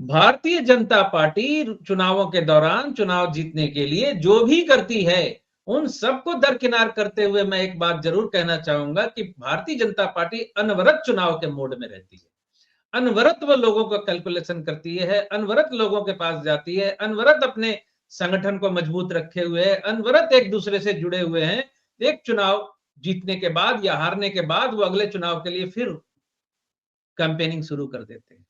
Bharatiya Janata party चुनावों के दौरान चुनाव जीतने के लिए जो भी करती है, उन सबको दरकिनार करते हुए मैं एक बात जरूर कहना चाहूंगा कि भारतीय जनता पार्टी अनवरत चुनाव के मोड में रहती है। अनवरत वो लोगों का कैलकुलेशन करती है, अनवरत लोगों के पास जाती है, अनवरत अपने संगठन को मजबूत रखे हुए है, अनवरत एक दूसरे से जुड़े हुए हैं। एक चुनाव जीतने के बाद या हारने के बाद वो अगले चुनाव के लिए फिर कैंपेनिंग शुरू कर देते हैं।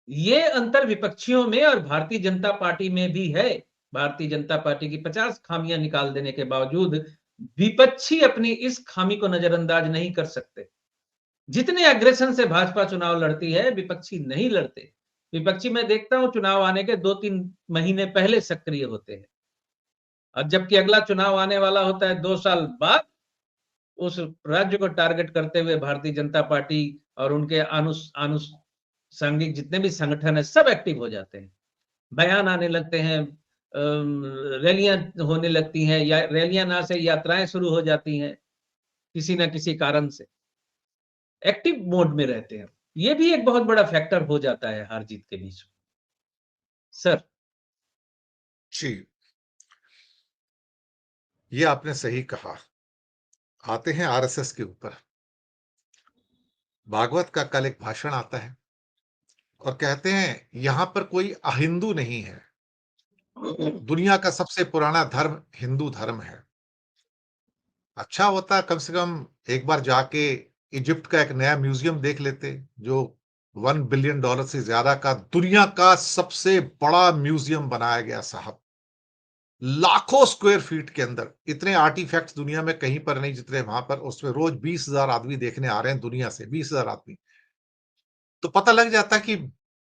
ये अंतर विपक्षियों में और भारतीय जनता पार्टी में भी है। भारतीय जनता पार्टी की 50 खामियां निकाल देने के बावजूद विपक्षी अपनी इस खामी को नजरअंदाज नहीं कर सकते। जितने अग्रेशन से भाजपा चुनाव लड़ती है, विपक्षी नहीं लड़ते। विपक्षी मैं देखता हूं चुनाव आने के 2-3 महीने पहले सक्रिय होते हैं, और जबकि अगला चुनाव आने वाला होता है 2 साल बाद, उस राज्य को टारगेट करते हुए भारतीय जनता पार्टी और उनके आनुषंगिक जितने भी संगठन है सब एक्टिव हो जाते हैं। बयान आने लगते हैं, रैलियां होने लगती हैं, या रैलियां ना से यात्राएं शुरू हो जाती हैं, किसी ना किसी कारण से एक्टिव मोड में रहते हैं। ये भी एक बहुत बड़ा फैक्टर हो जाता है हार जीत के बीच में। सर, जी, ये आपने सही कहा। आते हैं आरएसएस के ऊपर। भागवत का कल एक भाषण आता है और कहते हैं यहां पर कोई अहिंदू नहीं है, दुनिया का सबसे पुराना धर्म हिंदू धर्म है। अच्छा होता कम से कम एक बार जाके इजिप्ट का एक नया म्यूजियम देख लेते, जो $1 बिलियन से ज्यादा का दुनिया का सबसे बड़ा म्यूजियम बनाया गया साहब। लाखों स्क्वायर फीट के अंदर इतने आर्टिफैक्ट्स दुनिया में कहीं पर नहीं जितने वहां पर। उसमें रोज 20,000 आदमी देखने आ रहे हैं दुनिया से, 20,000 आदमी। तो पता लग जाता है कि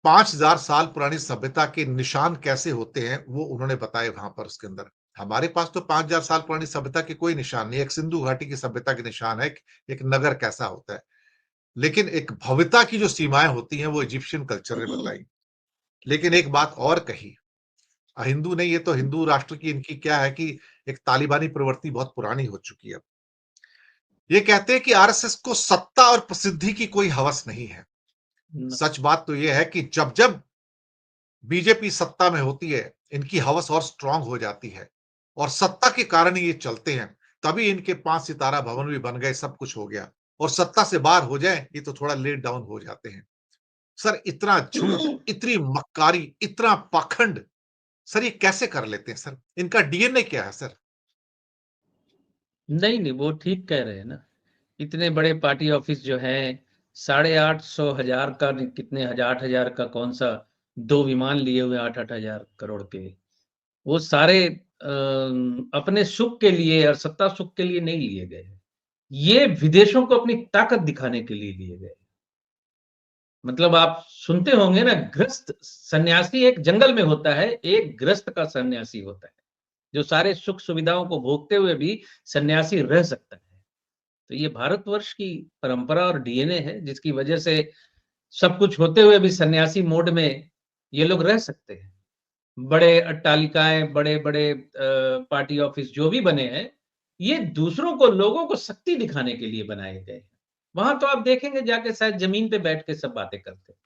5,000 साल पुरानी सभ्यता के निशान कैसे होते हैं, वो उन्होंने बताए वहां पर उसके अंदर। हमारे पास तो 5,000 साल पुरानी सभ्यता के कोई निशान नहीं है। एक सिंधु घाटी की सभ्यता के निशान है, एक नगर कैसा होता है। लेकिन एक भव्यता की जो सीमाएं होती हैं वो इजिप्शियन कल्चर ने बताई। लेकिन एक बात और कही, हिंदू नहीं, ये तो हिंदू राष्ट्र की इनकी क्या है कि एक तालिबानी प्रवृत्ति बहुत पुरानी हो चुकी है। ये कहते हैं कि आरएसएस को सत्ता और प्रसिद्धि की कोई हवस नहीं है। सच बात तो यह है कि जब जब बीजेपी सत्ता में होती है, इनकी हवस और स्ट्रांग हो जाती है और सत्ता के कारण ही ये चलते हैं। तभी इनके 5 सितारा भवन भी बन गए, सब कुछ हो गया। और सत्ता से बाहर हो जाए, ये तो थोड़ा लेट डाउन हो जाते हैं। सर इतना झूठ, इतनी मक्कारी, इतना पाखंड, सर ये कैसे कर लेते हैं सर? इनका डीएनए क्या है सर? नहीं नहीं, वो ठीक कह रहे हैं ना। इतने बड़े पार्टी ऑफिस जो है, 850 हजार का, कितने हजार, 8 हजार का कौन सा, 2 विमान लिए हुए, 8-8 हजार करोड़ के, वो सारे अपने सुख के लिए और सत्ता सुख के लिए नहीं लिए गए। ये विदेशों को अपनी ताकत दिखाने के लिए लिए गए। मतलब आप सुनते होंगे ना, ग्रस्त सन्यासी एक जंगल में होता है, एक ग्रस्त का सन्यासी होता है, जो सारे सुख सुविधाओं को भोगते हुए भी सन्यासी रह सकता है। तो ये भारतवर्ष की परंपरा और डीएनए है, जिसकी वजह से सब कुछ होते हुए भी सन्यासी मोड में ये लोग रह सकते हैं। बड़े अट्टालिकाएं, बड़े बड़े पार्टी ऑफिस जो भी बने हैं, ये दूसरों को, लोगों को शक्ति दिखाने के लिए बनाए गए हैं। वहां तो आप देखेंगे जाके शायद जमीन पे बैठ के सब बातें करते हैं।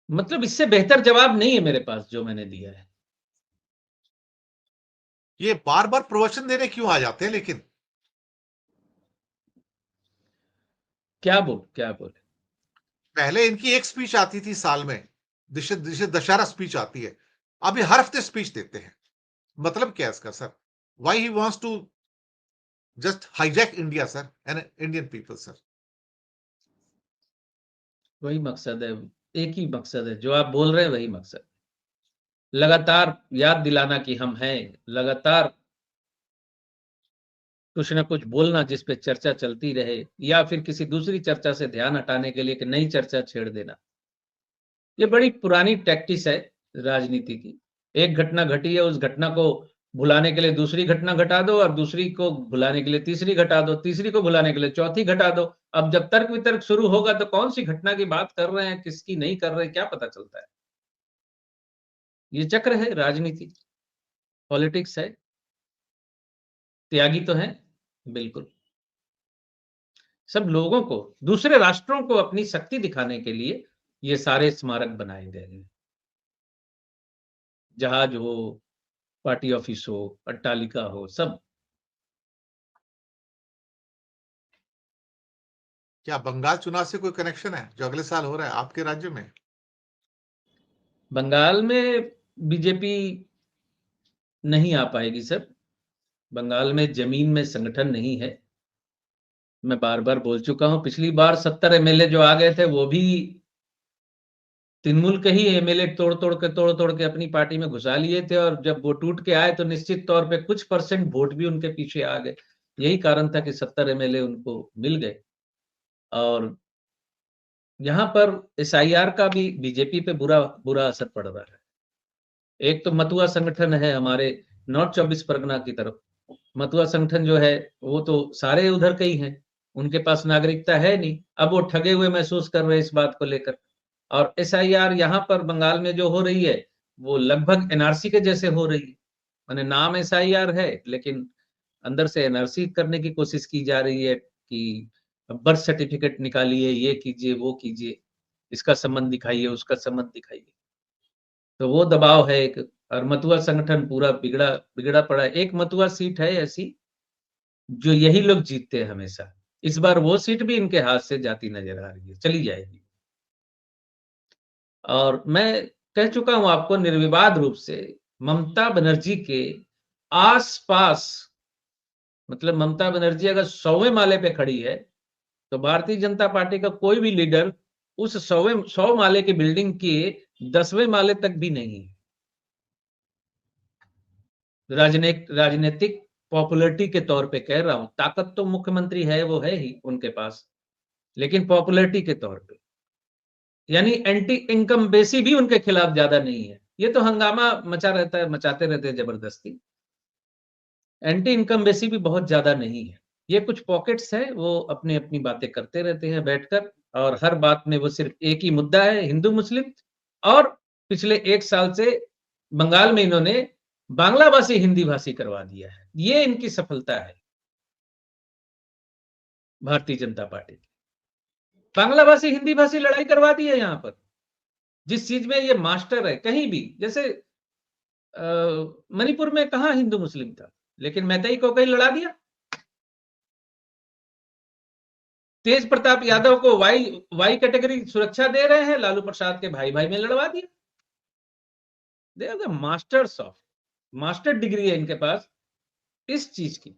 मतलब इससे बेहतर जवाब नहीं है मेरे पास जो मैंने दिया है। ये बार-बार प्रवचन देने क्यों आ जाते हैं लेकिन? क्या बोले? पहले इनकी एक स्पीच आती थी साल में, जिसे दशहरा स्पीच आती है। अब ये हर हफ्ते स्पीच देते हैं। मतलब क्या है इसका sir? Why he wants to just hijack India sir and Indian people sir? वही मकसद है, एक ही मकसद है, जो आप बोल रहे हैं वही मकसद। लगातार याद दिलाना कि हम हैं, लगातार कुछ ना कुछ बोलना जिस पे चर्चा चलती रहे, या फिर किसी दूसरी चर्चा से ध्यान हटाने के लिए कि नई चर्चा छेड़ देना। ये बड़ी पुरानी टैक्टिस है राजनीति की। एक घटना घटी है, उस घटना को भुलाने के लिए दूसरी घटना घटा दो, और दूसरी को भुलाने के लिए तीसरी घटा दो, तीसरी को भुलाने के लिए चौथी घटा दो। अब जब तर्क वितर्क शुरू होगा तो कौन सी घटना की बात कर रहे हैं, किसकी नहीं कर रहे, क्या पता चलता है। ये चक्र है, राजनीति, पॉलिटिक्स है। त्यागी तो है, बिल्कुल। सब लोगों को, दूसरे राष्ट्रों को अपनी शक्ति दिखाने के लिए ये सारे स्मारक बनाए गए हैं। जहाज हो, पार्टी ऑफिस हो, अट्टालिका हो, सब। क्या बंगाल चुनाव से कोई कनेक्शन है जो अगले साल हो रहा है आपके राज्य में? बंगाल में बीजेपी नहीं आ पाएगी सर। बंगाल में जमीन में संगठन नहीं है। मैं बार-बार बोल चुका हूँ, पिछली बार 70 एमएलए जो आ गए थे, वो भी तृणमूल के ही एमएलए तोड़-तोड़ के अपनी पार्टी में घुसा लिए थे, और जब वो टूट के आए तो निश्चित तौर पे कुछ परसेंट वोट भी उनके पीछे आ गए। यही कारण था कि 70 एमएलए उनको मिल गए। और यहाँ पर एसआईआर का भी बीजेपी पे बुरा बुरा असर पड़ रहा है। एक तो मतुआ संगठन है हमारे नॉर्थ 24 परगना की तरफ। मतुआ संगठन जो है, वो तो सारे उधर के ही हैं। उनके पास नागरिकता है नहीं। अब वो ठगे हुए महसूस कर रहे हैं इस बात को लेकर। और एसआईआर यहाँ पर बंगाल में जो हो रही है, वो लगभग एनआरसी के जैसे हो रही है। माने नाम एसआईआर है, लेकिन अंदर से एनआरसी करने की कोशिश की जा रही है कि बर्थ सर्टिफिकेट निकालिए, ये कीजिए, वो कीजिए, इसका संबंध दिखाइए, उसका संबंध दिखाइए। तो वो दबाव है एक। और मतुआ संगठन पूरा बिगड़ा बिगड़ा पड़ा है। एक मतुआ सीट है ऐसी, जो यही लोग जीतते हैं हमेशा। इस बार वो सीट भी इनके हाथ से जाती नजर आ रही है, चली जाएगी। और मैं कह चुका हूं आपको निर्विवाद रूप से, ममता बनर्जी के आस-पास, मतलब ममता बनर्जी अगर 100वें माले पे खड़ी है, तो भारतीय जनता पार्टी का कोई भी लीडर उस 100 माले की बिल्डिंग के 10वें माले तक भी नहीं है। राजनीतिक पॉपुलैरिटी के तौर पे कह रहा हूं। ताकत तो मुख्यमंत्री है, वो है ही उनके पास, लेकिन पॉपुलैरिटी के तौर पे, यानी एंटी इनकम बेसी भी उनके खिलाफ ज्यादा नहीं है। ये तो हंगामा मचाते रहते हैं जबरदस्ती। एंटी इनकम बेसी भी बहुत ज्यादा नहीं है। ये कुछ पॉकेट्स हैं, वो अपनी अपनी बातें करते रहते हैं बैठकर, और हर बात में वो सिर्फ एक ही मुद्दा है, हिंदू मुस्लिम। और पिछले 1 साल से बंगाल में इन्होंने बांग्ला भाषी हिंदी भाषी करवा दिया है। ये इनकी सफलता है भारतीय जनता पार्टी की। बांग्ला भाषी हिंदी भाषी लड़ाई करवा दी है यहाँ पर। जिस चीज में ये मास्टर है, कहीं भी, जैसे मणिपुर में कहां हिंदू मुस्लिम था, लेकिन मैतई को कहीं लड़ा दिया। तेज प्रताप यादव को वाई वाई कैटेगरी सुरक्षा दे रहे हैं, लालू प्रसाद के भाई भाई में लड़वा दिया। They are the masters of, master degree है इनके पास इस चीज की।